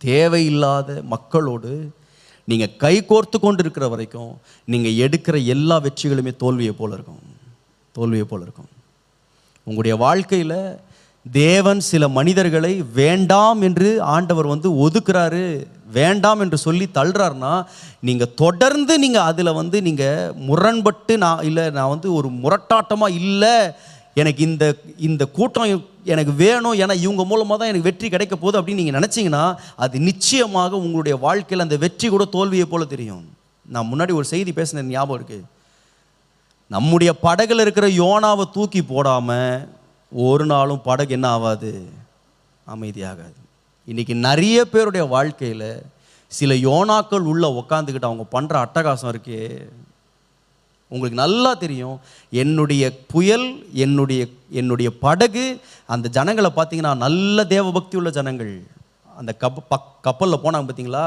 தேவையில்லாத மக்களோடு நீங்கள் கை கோர்த்து கொண்டு இருக்கிற வரைக்கும் நீங்கள் எடுக்கிற எல்லா வெற்றிகளுமே தோல்வியை போல் இருக்கும். உங்களுடைய வாழ்க்கையில் தேவன் சில மனிதர்களை வேண்டாம் என்று ஆண்டவர் ஒதுக்குறாரு, வேண்டாம் என்று சொல்லி தள்ளுறாருன்னா, நீங்கள் தொடர்ந்து நீங்கள் அதில் நீங்கள் முரண்பட்டு நான் ஒரு முரட்டாட்டமாக இல்லை, எனக்கு இந்த கூட்டம் எனக்கு வேணும், ஏன்னா இவங்க மூலமாக தான் எனக்கு வெற்றி கிடைக்க போகுது அப்படின்னு நீங்கள் நினச்சிங்கன்னா, அது நிச்சயமாக உங்களுடைய வாழ்க்கையில் அந்த வெற்றி கூட தோல்வியை போல தெரியும். நான் முன்னாடி ஒரு செய்தி பேசினேன், ஞாபகம் இருக்குது. நம்முடைய படகுல இருக்கிற யோனாவை தூக்கி போடாமல் ஒரு நாளும் படகு என்ன ஆகாது, அமைதியாகாது. இன்றைக்கி நிறைய பேருடைய வாழ்க்கையில் சில யோனாக்கள் உள்ள உக்காந்துக்கிட்டு அவங்க பண்ணுற அட்டகாசம் இருக்கே, உங்களுக்கு நல்லா தெரியும். என்னுடைய புயல், என்னுடைய படகு, அந்த ஜனங்களை பார்த்தீங்கன்னா நல்ல தேவபக்தி உள்ள ஜனங்கள். அந்த கப்பலில் போனாங்க பார்த்தீங்களா,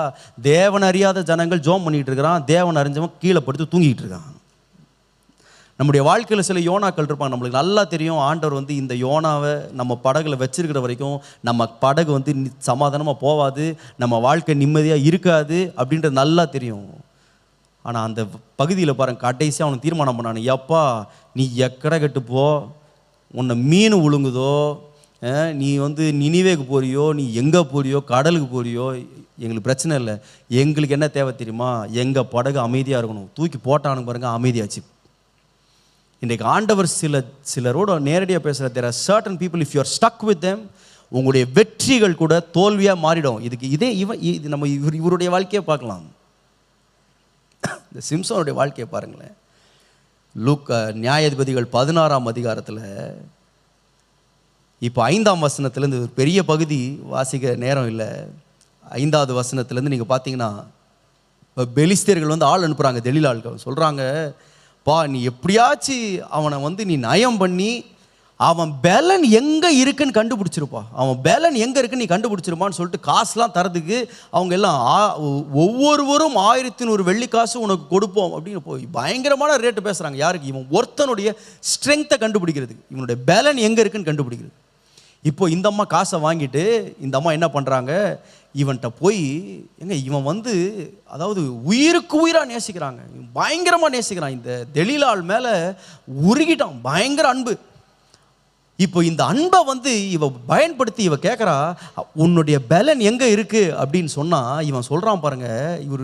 தேவன் அறியாத ஜனங்கள் ஜோம் பண்ணிகிட்டு இருக்கிறான், தேவன் அறிஞ்சவன் கீழே படுத்து தூங்கிட்டு இருக்கான். நம்முடைய வாழ்க்கையில் சில யோனாக்கள் இருப்பாங்க. நம்மளுக்கு நல்லா தெரியும், ஆண்டவர் இந்த யோனாவை நம்ம படகுல வச்சிருக்கிற வரைக்கும் நம்ம படகு சமாதானமாக போகாது, நம்ம வாழ்க்கை நிம்மதியாக இருக்காது அப்படின்றது நல்லா தெரியும். ஆனால் அந்த பகுதியில் பாருங்க, கடைசியாக அவனை தீர்மானம் பண்ணானு, எப்பா நீ எக்கடை கட்டு போ, உன்னை மீன் உழுங்குதோ, நீ நினிவேக்கு போறியோ, நீ எங்கே போறியோ, கடலுக்கு போறியோ, எங்களுக்கு பிரச்சனை இல்லை. எங்களுக்கு என்ன தேவை தெரியுமா, எங்கள் படகு அமைதியாக இருக்கணும். தூக்கி போட்டானு பாருங்க, அமைதியாச்சு. இன்றைக்கு ஆண்டவர் சிலரோட நேரடியாக பேசுகிற, there are certain people, if you are stuck with them, உங்களுடைய வெற்றிகள் கூட தோல்வியாக மாறிடும். இது நம்ம இவருடைய வாழ்க்கையை பார்க்கலாம். இந்த சிம்சோனுடைய வாழ்க்கையை பாருங்களேன். நியாயாதிபதிகள் 16ஆம் அதிகாரத்தில் இப்போ 5ஆம் வசனத்துலேருந்து ஒரு பெரிய பகுதி வாசிக்க நேரம் இல்லை. 5வது வசனத்துலேருந்து நீங்கள் பார்த்தீங்கன்னா, இப்போ பெலிஸ்தியர்கள் ஆள் அனுப்புகிறாங்க, தெலீலாள்கள் சொல்கிறாங்க, பா நீ எப்படியாச்சு அவனை நீ நயம் பண்ணி அவன் பேலன் எங்கே இருக்குன்னு கண்டுபிடிச்சிருப்பா, அவன் பேலன் எங்கே இருக்குன்னு நீ கண்டுபிடிச்சிருப்பான்னு சொல்லிட்டு காசுலாம் தரதுக்கு அவங்க எல்லாம் ஒவ்வொருவரும் 1100 வெள்ளி காசு உனக்கு கொடுப்போம் அப்படின்னு போய் பயங்கரமான ரேட்டு பேசுகிறாங்க. யாருக்கு? இவன் ஒருத்தனுடைய ஸ்ட்ரென்த்தை கண்டுபிடிக்கிறதுக்கு, இவனுடைய பேலன் எங்கே இருக்குன்னு கண்டுபிடிக்கிறது. இப்போ இந்த அம்மா காசை வாங்கிட்டு இந்த அம்மா என்ன பண்ணுறாங்க, இவன்கிட்ட போய் இவன் அதாவது உயிருக்கு உயிராக நேசிக்கிறாங்க, பயங்கரமாக நேசிக்கிறான். இந்த தெலீலாள் மேலே உருகிட்டான், பயங்கர அன்பு. இப்போ இந்த அன்பை இவ பயன்படுத்தி இவ கேட்குறா, உன்னுடைய பலன் எங்கே இருக்குது அப்படின்னு சொன்னால், இவன் சொல்கிறான் பாருங்க, இவர்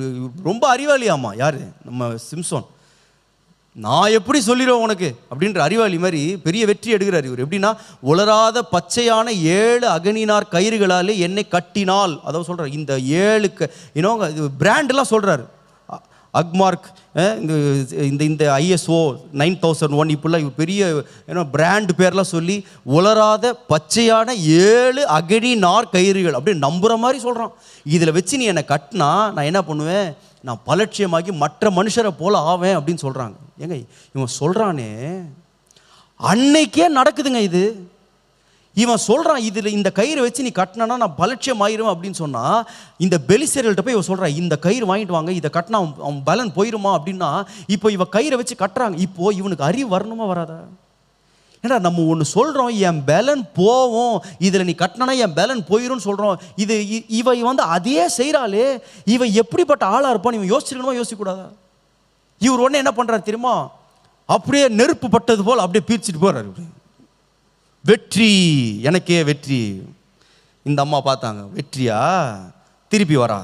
ரொம்ப அறிவாளியாமா. யார்? நம்ம சிம்சோன். நான் எப்படி சொல்லிடுவேன் உனக்கு அப்படின்ற அறிவாளி மாதிரி பெரிய வெற்றி எடுக்கிறார் இவர். எப்படின்னா, உலராத பச்சையான 7 அகனினார் கயிறுகளாலே என்னை கட்டினால், அதாவது சொல்கிறார் இந்த 7 பிராண்டெலாம் சொல்கிறார். அக்மார்க், இந்த ISO 9001 இப்படிலாம் பெரிய பிராண்ட் பேர்லாம் சொல்லி உலராத பச்சையான 7 அகனினார் கயிறுகள் அப்படின்னு நம்புகிற மாதிரி சொல்கிறான். இதில் வச்சு நீ என்னை கட்டினா நான் என்ன பண்ணுவேன், நான் பலட்சியமாகி மற்ற மனுஷரை போல ஆவேன் அப்படின்னு சொல்கிறாங்க. ஏங்க இவன் சொல்கிறானே, அன்னைக்கே நடக்குதுங்க இது. இவன் சொல்கிறான், இதில் இந்த கயிறு வச்சு நீ கட்டினா நான் பலட்சியம் ஆயிரும் அப்படின்னு சொன்னால், இந்த பெலிஸ்தியர்கள்ட்ட போய் இவன் சொல்கிறான், இந்த கயிறு வாங்கிட்டு வாங்க, இதை கட்டினா அவன் பலன் போயிருமா அப்படின்னா, இப்போ இவன் கயிறை வச்சு கட்டுறாங்க. இப்போது இவனுக்கு அறிவு வரணுமா வராதா? ஏன்னா நம்ம ஒன்று சொல்கிறோம், என் பலன் போவோம், இதில் நீ கட்டினா என் பலன் போயிடும்னு சொல்கிறோம். இவ அதையே செய்கிறாளே, இவ எப்படிப்பட்ட ஆளாக இருப்பான்னு இவன் யோசிச்சிருக்கணுமா யோசிக்கக்கூடாதா? இவர் உடனே என்ன பண்ணுறாரு தெரியுமா, அப்படியே நெருப்பு பட்டது போல் அப்படியே பீச்சிட்டு போகிறாரு. வெற்றி, எனக்கே வெற்றி. இந்த அம்மா பார்த்தாங்க, வெற்றியா, திருப்பி வரா,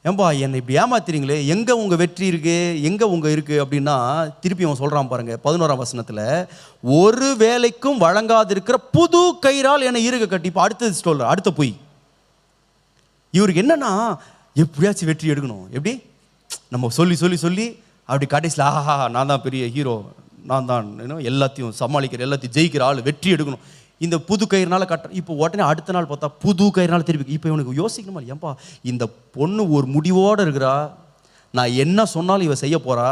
ஏம்பா என்னை இப்படி ஏமாத்துறீங்களே, எங்கே உங்கள் வெற்றி இருக்குது, எங்கே உங்கள் இருக்குது அப்படின்னா, திருப்பி அவன் சொல்கிறான் பாருங்கள் 11ஆம் வசனத்தில், ஒரு வேலைக்கும் வழங்காதிருக்கிற புது கயிறால் என்னை இருக கட்டி. இப்போ அடுத்தது சொல்ல, அடுத்த போய் இவருக்கு என்னன்னா, எப்படியாச்சும் வெற்றி எடுக்கணும். எப்படி நம்ம சொல்லி சொல்லி சொல்லி அப்படி கடைசியில் ஆஹா நான் தான் பெரிய ஹீரோ, நான் தான் எல்லாத்தையும் சமாளிக்கிற, எல்லாத்தையும் ஜெயிக்கிற ஆள், வெற்றி எடுக்கணும், இந்த புது கயிறுனால கட்ட. இப்போ உடனே அடுத்த நாள் பார்த்தா புது கயிறுனால திருப்பி. இப்போ இவனுக்கு யோசிக்கணுமா, ஏன்பா இந்த பொண்ணு ஒரு முடிவோடு இருக்கிறா, நான் என்ன சொன்னாலும் இவ செய்ய போகிறா,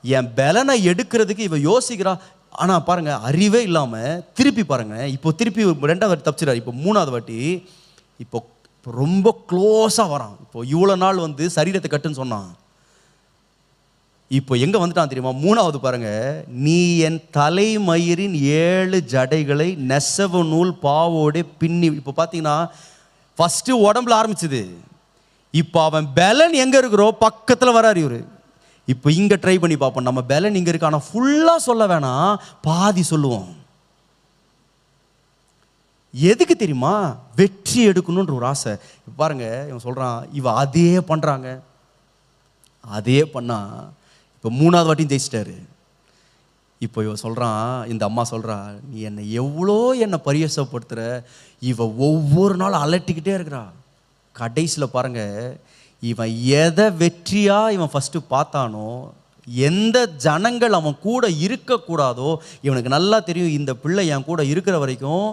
என் பலனை எடுக்கிறதுக்கு இவ யோசிக்கிறா. ஆனால் பாருங்கள், அறிவே இல்லாமல் திருப்பி பாருங்கள், இப்போ திருப்பி 2வது வாட்டி தப்பிச்சிடாரு. இப்போ 3வது வாட்டி இப்போ ரொம்ப க்ளோஸாக வரான். இப்போ இவ்வளோ நாள் சரீரத்தை கட்டுன்னு சொன்னான், இப்போ எங்கே வந்துட்டான் தெரியுமா? 3வது பாருங்க, நீ என் தலைமயிரின் 7 ஜடைகளை நெசவு நூல் பாவோட பின்னி. இப்போ பார்த்தீங்கன்னா ஃபர்ஸ்ட் உடம்புல ஆரம்பிச்சது. இப்போ அவன் பலன் எங்க இருக்கிறோ பக்கத்தில் வராரு இவரு. இப்போ இங்க ட்ரை பண்ணி பார்ப்போம். நம்ம பலன் இங்க இருக்கு, ஆனால் ஃபுல்லா சொல்ல வேணாம், பாதி சொல்லுவோம். எதுக்கு தெரியுமா? வெற்றி எடுக்கணுன்ற ஒரு ஆசை. பாருங்க, இவன் சொல்றான், இவ அதே பண்றாங்க, அதே பண்ணா இப்போ 3வது வாட்டியும் ஜெயிச்சிட்டாரு. இப்போ இவன் சொல்றான், இந்த அம்மா சொல்றா, நீ என்னை எவ்வளோ என்னை பரியாசப்படுத்துற, இவ ஒவ்வொரு நாளும் அலட்டிக்கிட்டே இருக்கிறா. கடைசியில் பாருங்க, இவன் எதை வெற்றியா இவன் ஃபர்ஸ்ட் பார்த்தானோ, எந்த ஜனங்கள் அவன் கூட இருக்கக்கூடாதோ, இவனுக்கு நல்லா தெரியும் இந்த பிள்ளை என் கூட இருக்கிற வரைக்கும்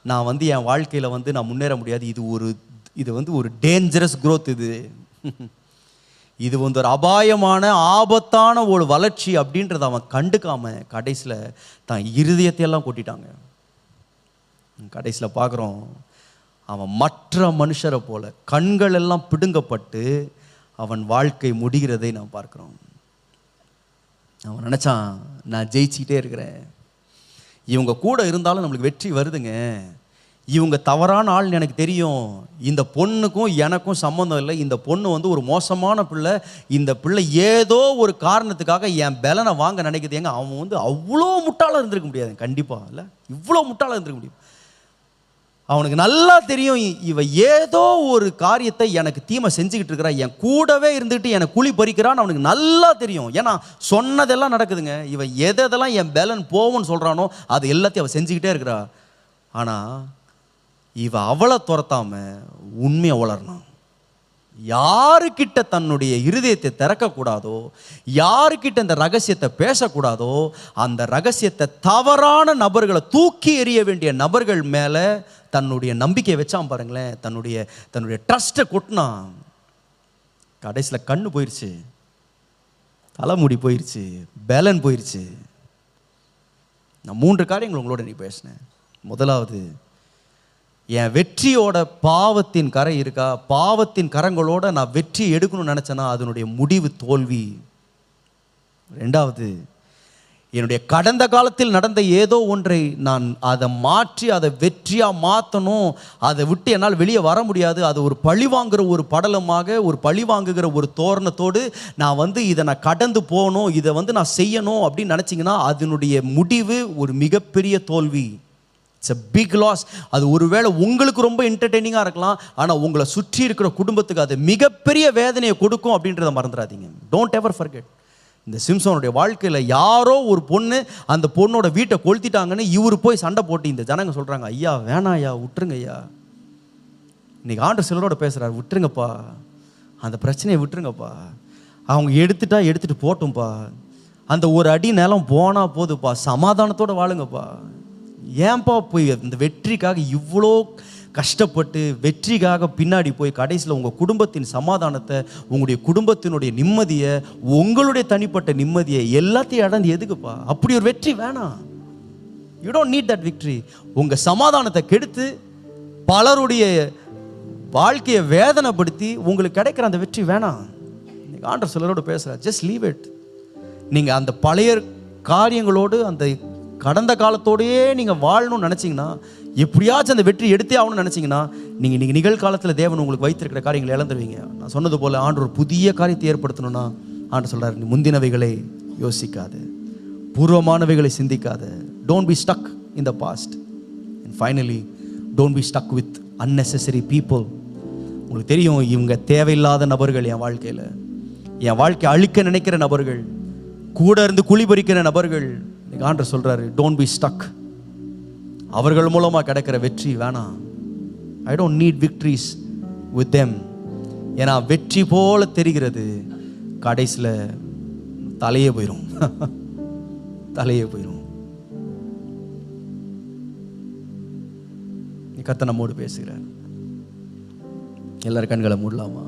நான் வந்து என் வாழ்க்கையில் வந்து நான் முன்னேற முடியாது. இது வந்து ஒரு டேஞ்சரஸ் growth. இது வந்து ஒரு அபாயமான ஆபத்தான ஒரு வளர்ச்சி அப்படின்றத அவன் கண்டுக்காம கடைசியில் தான் இருதயத்தையெல்லாம் கொட்டிட்டாங்க. கடைசியில் பார்க்குறோம், அவன் மற்ற மனுஷரை போல கண்கள் எல்லாம் பிடுங்கப்பட்டு அவன் வாழ்க்கை முடிகிறதை நாம் பார்க்குறோம். அவன் நினச்சான், நான் ஜெயிச்சுக்கிட்டே இருக்கிறேன், இவங்க கூட இருந்தாலும் நம்மளுக்கு வெற்றி வருதுங்க, இவங்க தவறான ஆள்னு எனக்கு தெரியும், இந்த பொண்ணுக்கும் எனக்கும் சம்மந்தம் இல்லை, இந்த பொண்ணு வந்து ஒரு மோசமான பிள்ளை, இந்த பிள்ளை ஏதோ ஒரு காரணத்துக்காக என் பலனை வாங்க நினைக்குது. ஏங்க, அவன் வந்து அவ்வளோ முட்டாளாக இருந்திருக்க முடியாது, கண்டிப்பாக இல்லை, இவ்வளோ முட்டாளாக இருந்திருக்க முடியும். அவனுக்கு நல்லா தெரியும், இவ ஏதோ ஒரு காரியத்தை எனக்கு தீமை செஞ்சுக்கிட்டு இருக்கிறா, என் கூடவே இருந்துட்டு எனக்கு குழி பறிக்கிறான்னு அவனுக்கு நல்லா தெரியும். ஏன்னா சொன்னதெல்லாம் நடக்குதுங்க. இவன் எதெல்லாம் என் பலன் போவும்னு சொல்கிறானோ அது எல்லாத்தையும் அவள் செஞ்சுக்கிட்டே இருக்கிறா. ஆனால் இவ அவளை துரத்தாம உண்மையை வளரணும். யாருக்கிட்ட தன்னுடைய இருதயத்தை திறக்கக்கூடாதோ, யாருக்கிட்ட இந்த ரகசியத்தை பேசக்கூடாதோ, அந்த ரகசியத்தை தவறான நபர்களை, தூக்கி எறிய வேண்டிய நபர்கள் மேலே தன்னுடைய நம்பிக்கையை வச்சான் பாருங்களேன். தன்னுடைய ட்ரஸ்ட்டை கொட்டினான். கடைசியில் கண்ணு போயிடுச்சு, தலைமுடி போயிடுச்சு, பேலன் போயிடுச்சு. நான் 3 காரியங்கள் உங்களோட நீ பேசினேன். முதலாவது, என் வெற்றியோட பாவத்தின் கரை இருக்கா? பாவத்தின் கரங்களோட நான் வெற்றி எடுக்கணும்னு நினச்சேன்னா அதனுடைய முடிவு தோல்வி. 2வது, என்னுடைய கடந்த காலத்தில் நடந்த ஏதோ ஒன்றை நான் அதை மாற்றி அதை வெற்றியாக மாற்றணும், அதை விட்டு என்னால் வெளியே வர முடியாது, அது ஒரு பழி வாங்குகிற ஒரு படலமாக, ஒரு பழி வாங்குகிற ஒரு தோரணத்தோடு நான் வந்து இதை நான் கடந்து போகணும், இதை வந்து நான் செய்யணும் அப்படின்னு நினச்சிங்கன்னா அதனுடைய முடிவு ஒரு மிகப்பெரிய தோல்வி. It's a big loss. அது ஒருவேளை உங்களுக்கு ரொம்ப என்டர்டெய்னிங்காக இருக்கலாம், ஆனால் உங்களை சுற்றி இருக்கிற குடும்பத்துக்கு அது மிகப்பெரிய வேதனையை கொடுக்கும் அப்படின்றத மறந்துடாதீங்க. Don't ever forget. இந்த சிம்சோனுடைய வாழ்க்கையில் யாரோ ஒரு பொண்ணு அந்த பொண்ணோட வீட்டை கொளுத்திட்டாங்கன்னு இவர் போய் சண்டை போட்டு இந்த ஜனங்க சொல்கிறாங்க, ஐயா வேணாம் ஐயா, விட்டுருங்க ஐயா. இன்னைக்கு ஆண்டவர் சிலரோட பேசுகிறார், விட்டுருங்கப்பா, அந்த பிரச்சனையை விட்டுருங்கப்பா, அவங்க எடுத்துட்டு போட்டும்பா, அந்த ஒரு அடி நிலம் போனால் போதுப்பா, சமாதானத்தோடு வாழுங்கப்பா. ஏன்பா போய் இந்த வெற்றிக்காக இவ்வளோ கஷ்டப்பட்டு வெற்றிக்காக பின்னாடி போய் கடைசியில் உங்கள் குடும்பத்தின் சமாதானத்தை, உங்களுடைய குடும்பத்தினுடைய நிம்மதியை, உங்களுடைய தனிப்பட்ட நிம்மதியை எல்லாத்தையும் இழந்து எதுக்குப்பா? அப்படி ஒரு வெற்றி வேணாம். You don't need that victory. உங்கள் சமாதானத்தை கெடுத்து பலருடைய வாழ்க்கையை வேதனைப்படுத்தி உங்களுக்கு கிடைக்கிற அந்த வெற்றி வேணாம். நீங்கள் ஆண்டவர் சிலரோடு பேசுகிறார், ஜஸ்ட் லீவ் இட். நீங்கள் அந்த பழைய காரியங்களோடு அந்த கடந்த காலத்தோடையே நீங்கள் வாழணும்னு நினச்சிங்கன்னா, எப்படியாச்சும் அந்த வெற்றி எடுத்தே ஆகணும்னு நினச்சிங்கன்னா, நீங்கள் இன்றைக்கி நிகழ்காலத்தில் தேவன் உங்களுக்கு வைத்திருக்கிற காரியங்களை இழந்துருவீங்க. நான் சொன்னது போல் ஆண்டு ஒரு புதிய காரியத்தை ஏற்படுத்தணும்னா ஆண்டு சொல்கிறார், நீ முந்தினவைகளை யோசிக்காது, பூர்வமானவைகளை சிந்திக்காது. Don't be stuck in the past. And finally, don't be stuck with unnecessary people. உங்களுக்கு தெரியும், இவங்க தேவையில்லாத நபர்கள் என் வாழ்க்கையில், என் வாழ்க்கையை அழிக்க நினைக்கிற நபர்கள், கூட இருந்து குழி பறிக்கிற நபர்கள். ஆண்டவர் சொல்றாரு, டோன்ட் பி ஸ்டக். அவர்கள் மூலமாக கிடைக்கிற வெற்றி வேணாம். I don't need victories with them. ஏன்னா வெற்றி போல தெரிகிறது, கடைசியில் தலையே போயிடும். தலையே போயிடும். கர்த்தர் நம்மோடு பேசுகிறார். எல்லாரும் கண்களை மூடலாமா?